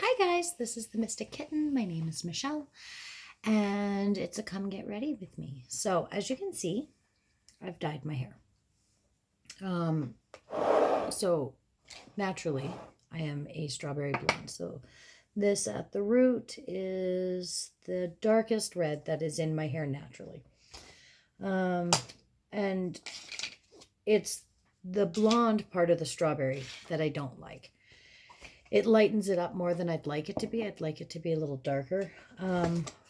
Hi guys, this is the Mystic Kitten. My name is Michelle, and it's a come get ready with me. So as you can see, I've dyed my hair. So naturally, I am a strawberry blonde. So this at the root is the darkest red that is in my hair naturally. And it's the blonde part of the strawberry that I don't like. It lightens it up more than I'd like it to be. I'd like it to be a little darker.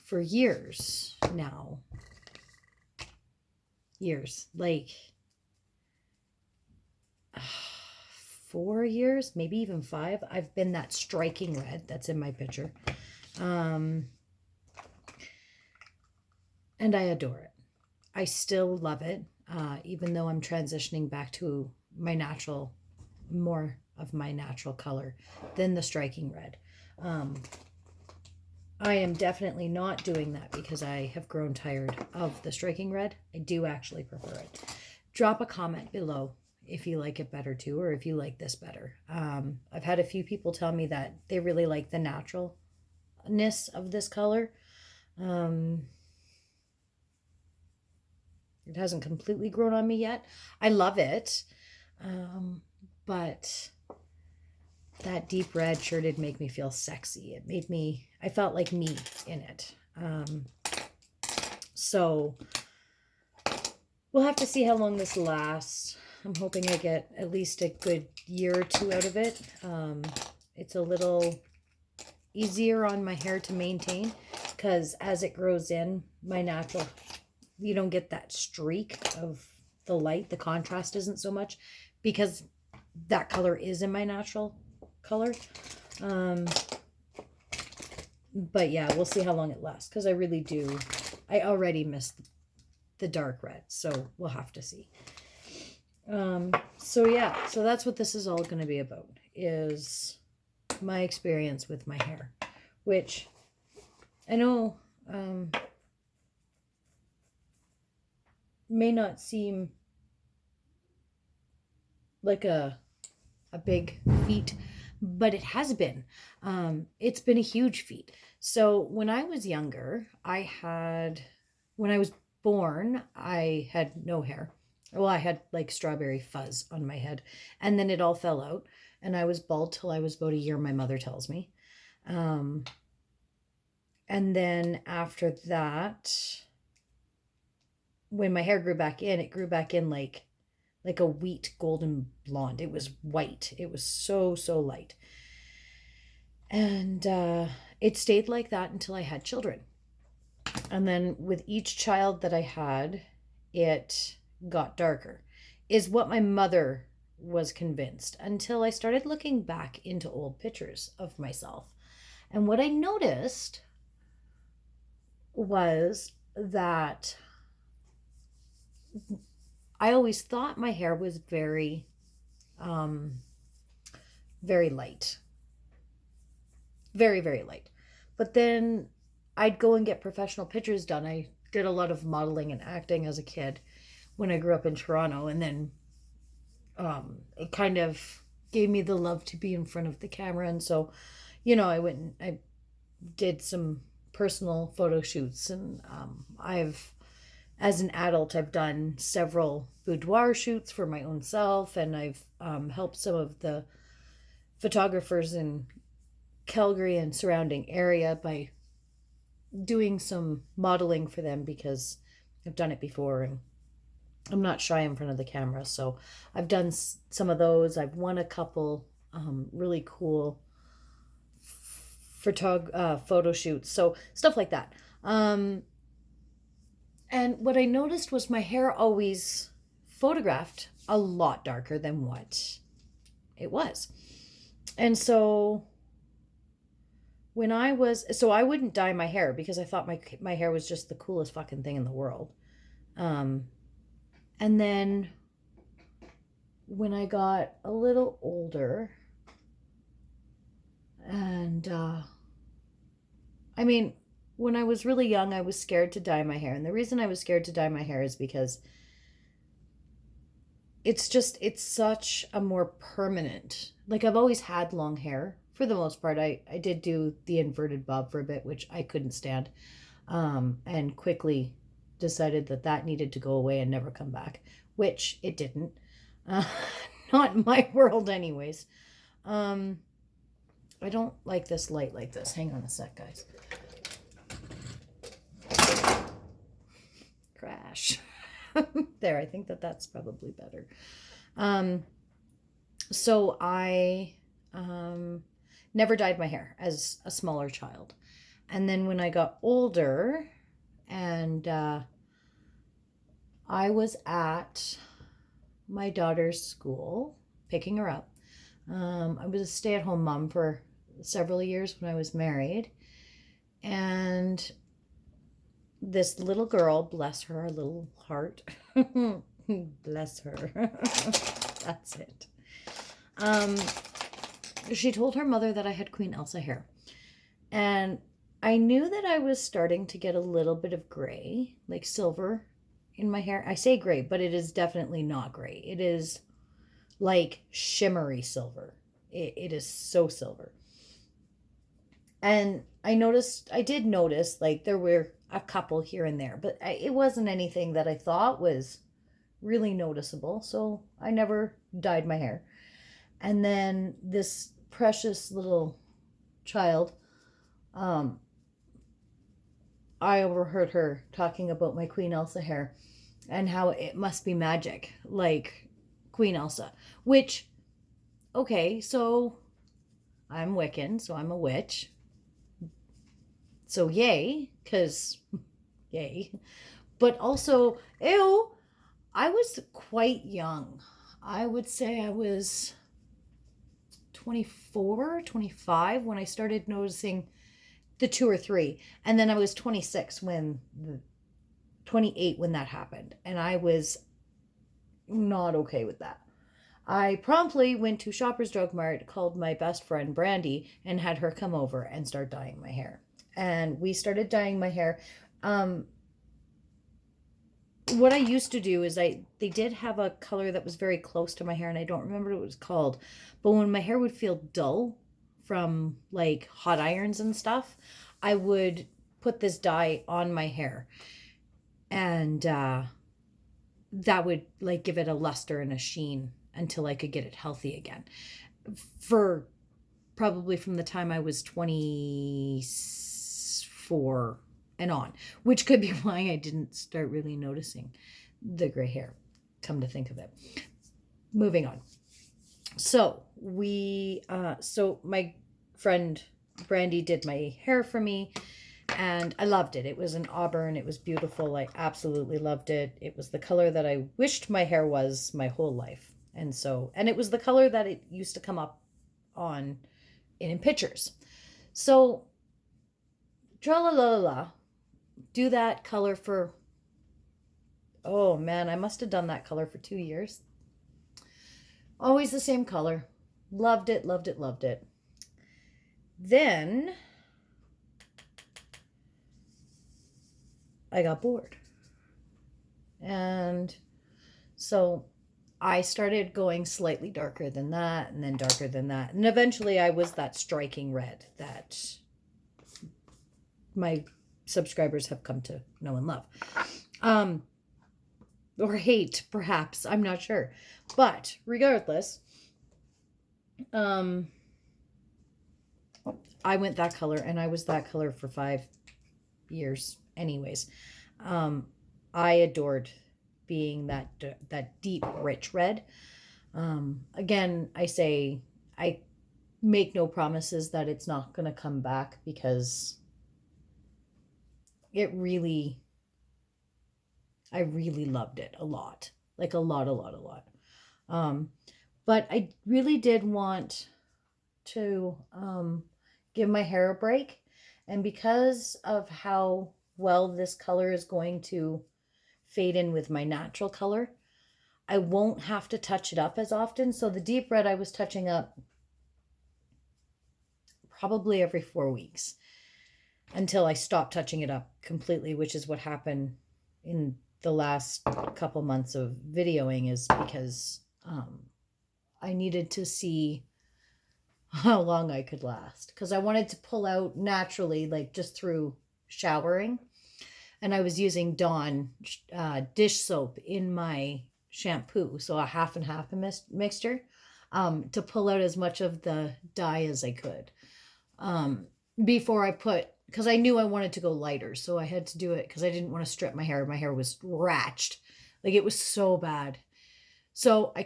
For years now, like 4 years, maybe even 5, I've been that striking red that's in my picture. And I adore it. I still love it, even though I'm transitioning back to my natural, more of my natural color than the striking red. I am definitely not doing that because I have grown tired of the striking red. I do actually prefer it. Drop a comment below if you like it better too, or if you like this better. I've had a few people tell me that they really like the naturalness of this color. It hasn't completely grown on me yet. I love it. But that deep red sure did make me feel sexy. I felt like me in it. So we'll have to see how long this lasts. I'm hoping I get at least a good year or 2 out of it. It's a little easier on my hair to maintain because as it grows in, my natural, you don't get that streak of the light. The contrast isn't so much because that color is in my natural color. But yeah, we'll see how long it lasts because I really do. I already miss the dark red, so we'll have to see. So yeah, so that's what this is all going to be about, is my experience with my hair, which I know may not seem like a big feat, but it has been. It's been a huge feat. So when I was younger, when I was born, I had no hair. Well, I had like strawberry fuzz on my head, and then it all fell out, and I was bald till I was about a year, my mother tells me. And then after that, when my hair grew back in, it grew back in like a wheat golden blonde. It was white. It was so light. And it stayed like that until I had children. And then with each child that I had, it got darker, is what my mother was convinced, until I started looking back into old pictures of myself. And what I noticed was that I always thought my hair was very, very light. Very, very light. But then I'd go and get professional pictures done. I did a lot of modeling and acting as a kid when I grew up in Toronto. And then it kind of gave me the love to be in front of the camera. And so, I went and I did some personal photo shoots. And as an adult, I've done several boudoir shoots for my own self, and I've helped some of the photographers in Calgary and surrounding area by doing some modeling for them because I've done it before and I'm not shy in front of the camera. So I've done some of those. I've won a couple really cool photo shoots. So stuff like that. And what I noticed was my hair always photographed a lot darker than what it was. And so I wouldn't dye my hair because I thought my hair was just the coolest fucking thing in the world. And then when I got a little older, and when I was really young, I was scared to dye my hair. And the reason I was scared to dye my hair is because it's such a more permanent, like I've always had long hair for the most part. I did do the inverted bob for a bit, which I couldn't stand, and quickly decided that that needed to go away and never come back, which it didn't. Uh, not in my world anyways. I don't like this light like this. Hang on a sec, guys. Crash. There, I think that that's probably better. So I never dyed my hair as a smaller child. And then when I got older and I was at my daughter's school picking her up. I was a stay-at-home mom for several years when I was married. And this little girl, bless her little heart, bless her, that's it. She told her mother that I had Queen Elsa hair. And I knew that I was starting to get a little bit of gray, like silver in my hair. I say gray, but it is definitely not gray. It is like shimmery silver. It is so silver. And I did notice like there were a couple here and there, but it wasn't anything that I thought was really noticeable. So I never dyed my hair. And then this precious little child, I overheard her talking about my Queen Elsa hair and how it must be magic, like Queen Elsa, which, okay, so I'm Wiccan, so I'm a witch. So yay, because yay. But also, ew, I was quite young. I would say I was 24, 25 when I started noticing the 2 or 3. And then I was 26 28 when that happened. And I was not okay with that. I promptly went to Shoppers Drug Mart, called my best friend Brandy, and had her come over and start dyeing my hair. And we started dyeing my hair. What I used to do is they did have a color that was very close to my hair, and I don't remember what it was called. But when my hair would feel dull from like hot irons and stuff, I would put this dye on my hair. And that would like give it a luster and a sheen until I could get it healthy again. For probably from the time I was 24 and on, which could be why I didn't start really noticing the gray hair, come to think of it. Moving on. So so my friend Brandy did my hair for me, and I loved it. It was an auburn. It was beautiful. I absolutely loved it. It was the color that I wished my hair was my whole life. And it was the color that it used to come up on in pictures. So, tra-la-la-la, do that color for, oh man, I must have done that color for 2 years. Always the same color. Loved it, loved it, loved it. Then I got bored. And so I started going slightly darker than that, and then darker than that. And eventually I was that striking red that my subscribers have come to know and love. Or hate, perhaps. I'm not sure. But regardless, I went that color, and I was that color for 5 years anyways. I adored being that deep, rich red. Again, I say I make no promises that it's not going to come back, because I really loved it a lot, like a lot. But I really did want to give my hair a break, and because of how well this color is going to fade in with my natural color, I won't have to touch it up as often. So the deep red I was touching up probably every 4 weeks until I stopped touching it up completely, which is what happened in the last couple months of videoing, is because I needed to see how long I could last, because I wanted to pull out naturally, like just through showering. And I was using Dawn dish soap in my shampoo, so a half and half mixture, to pull out as much of the dye as I could, um, before I put, because I knew I wanted to go lighter, so I had to do it because I didn't want to strip my hair. My hair was ratched, like it was so bad. So I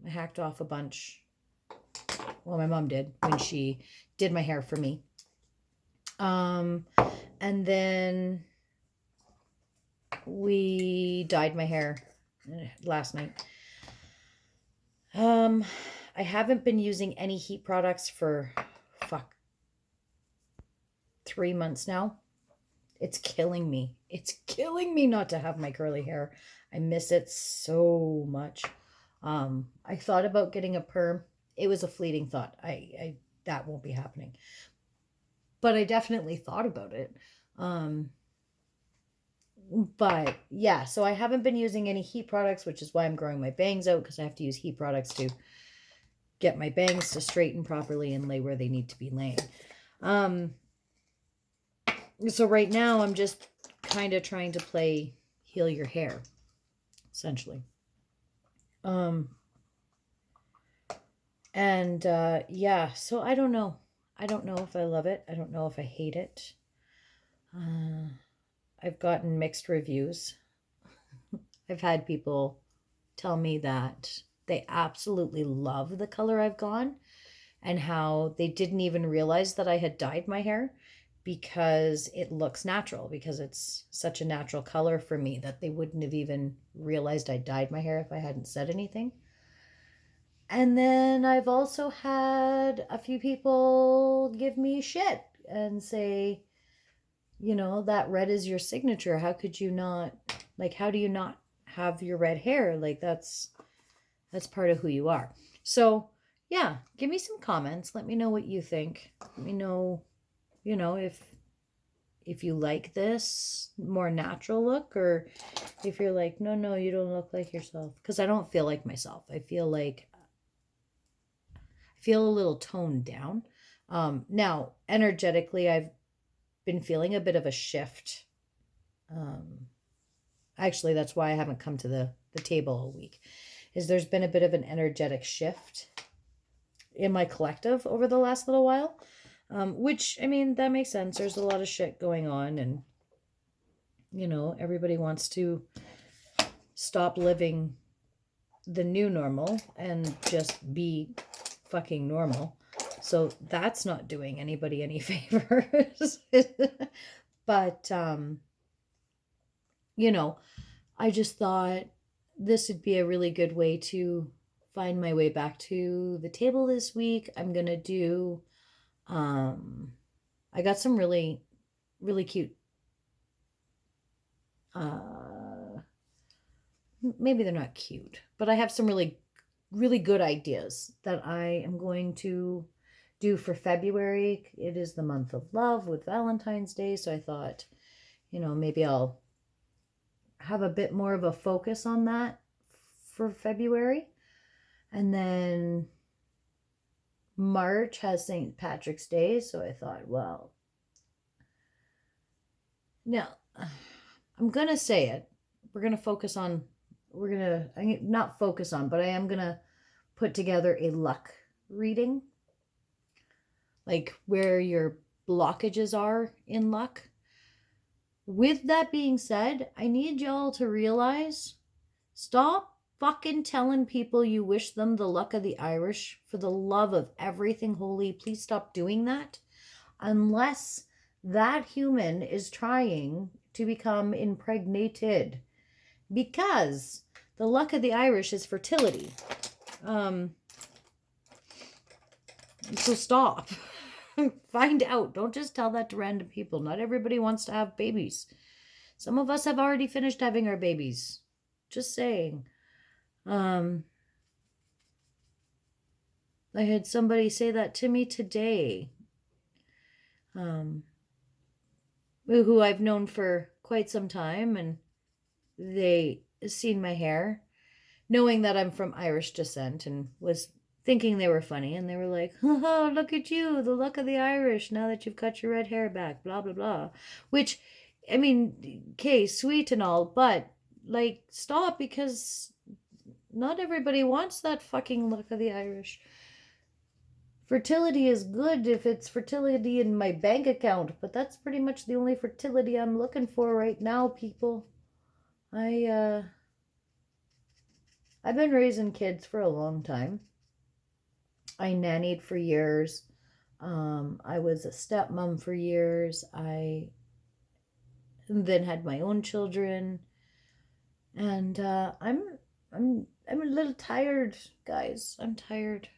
hacked off a bunch. Well, my mom did when she did my hair for me. And then we dyed my hair last night. I haven't been using any heat products for 3 months now. It's killing me. It's killing me not to have my curly hair. I miss it so much. I thought about getting a perm. It was a fleeting thought. I that won't be happening. But I definitely thought about it. But yeah, so I haven't been using any heat products, which is why I'm growing my bangs out, because I have to use heat products to get my bangs to straighten properly and lay where they need to be laying. So right now I'm just kind of trying to play heal your hair, essentially. Yeah, so I don't know. I don't know if I love it. I don't know if I hate it. I've gotten mixed reviews. I've had people tell me that they absolutely love the color I've gone, and how they didn't even realize that I had dyed my hair because it looks natural, because it's such a natural color for me that they wouldn't have even realized I dyed my hair if I hadn't said anything. And then I've also had a few people give me shit and say, that red is your signature. How could you not, like, how do you not have your red hair? Like, that's part of who you are. So yeah, give me some comments. Let me know what you think. Let me know, if you like this more natural look, or if you're like, no, you don't look like yourself. Because I don't feel like myself. I feel a little toned down. Now, energetically, I've been feeling a bit of a shift. Actually, that's why I haven't come to the table all week, is there's been a bit of an energetic shift in my collective over the last little while. Which, I mean, that makes sense. There's a lot of shit going on, and, everybody wants to stop living the new normal and just be fucking normal. So that's not doing anybody any favors. But, I just thought this would be a really good way to find my way back to the table this week. I'm going to do, I got some really, really cute, maybe they're not cute, but I have some really, really good ideas that I am going to do for February. It is the month of love with Valentine's Day, so I thought, maybe I'll have a bit more of a focus on that for February. And then March has St. Patrick's Day, so I thought, well, now I'm going to say it. We're going to not focus on, but I am going to put together a luck reading, like where your blockages are in luck. With that being said, I need y'all to realize, stop fucking telling people you wish them the luck of the Irish. For the love of everything holy, please stop doing that. Unless that human is trying to become impregnated. Because the luck of the Irish is fertility. So stop. Find out. Don't just tell that to random people. Not everybody wants to have babies. Some of us have already finished having our babies. Just saying. I had somebody say that to me today. Who I've known for quite some time, and they seen my hair, knowing that I'm from Irish descent, and was thinking they were funny, and they were like, oh, look at you, the luck of the Irish, now that you've cut your red hair back, blah, blah, blah. Which, I mean, okay, sweet and all, but, like, stop, because not everybody wants that fucking luck of the Irish. Fertility is good if it's fertility in my bank account, but that's pretty much the only fertility I'm looking for right now, people. I've been raising kids for a long time. I nannied for years. I was a stepmom for years. I then had my own children, and I'm a little tired, guys. I'm tired.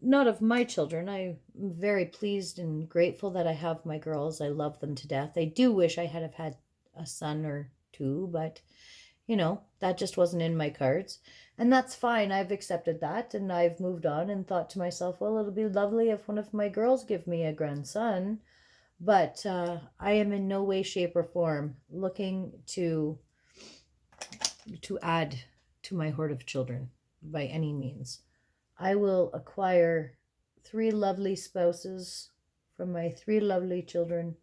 Not of my children. I'm very pleased and grateful that I have my girls. I love them to death. I do wish I had have had a son or two, but that just wasn't in my cards. And that's fine. I've accepted that, and I've moved on and thought to myself, well, it'll be lovely if one of my girls give me a grandson. But I am in no way, shape, or form looking to add to my horde of children by any means. I will acquire 3 lovely spouses from my 3 lovely children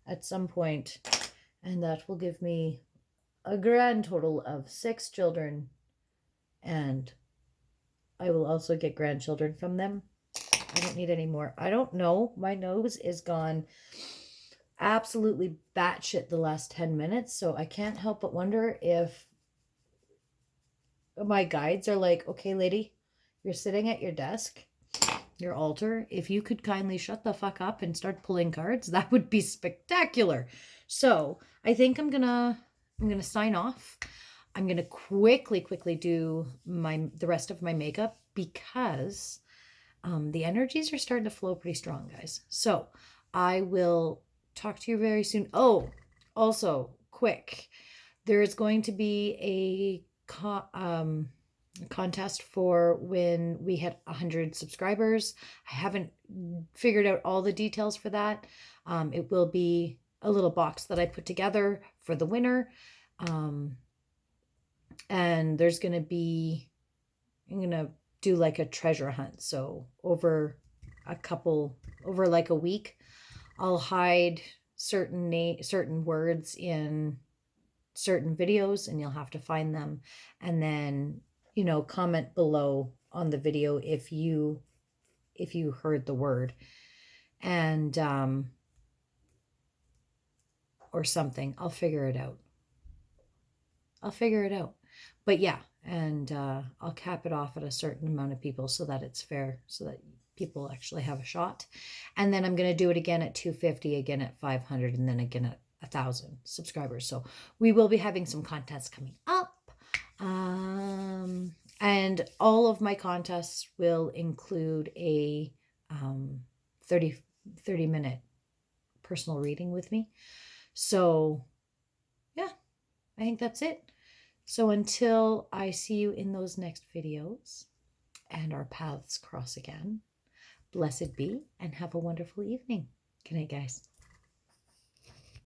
at some point, and that will give me a grand total of 6 children, and I will also get grandchildren from them. I don't need any more. I don't know. My nose is gone absolutely batshit the last 10 minutes, so I can't help but wonder if my guides are like, okay, lady, you're sitting at your desk, your altar. If you could kindly shut the fuck up and start pulling cards, that would be spectacular. So I think I'm gonna sign off. I'm gonna quickly do the rest of my makeup, because the energies are starting to flow pretty strong, guys. So I will talk to you very soon. Oh, also, quick, there is going to be a contest for when we hit 100 subscribers. I haven't figured out all the details for that. It will be a little box that I put together for the winner. And there's going to be, I'm going to do like a treasure hunt. So over like a week, I'll hide certain words in certain videos, and you'll have to find them, and then comment below on the video if you heard the word, and or something. I'll figure it out. But yeah, and I'll cap it off at a certain amount of people so that it's fair, so that people actually have a shot. And then I'm going to do it again at 250, again at 500, and then again at 1,000 subscribers. So we will be having some contests coming up. And all of my contests will include a 30-minute personal reading with me. So yeah, I think that's it. So until I see you in those next videos and our paths cross again, blessed be, and have a wonderful evening. Good night, guys.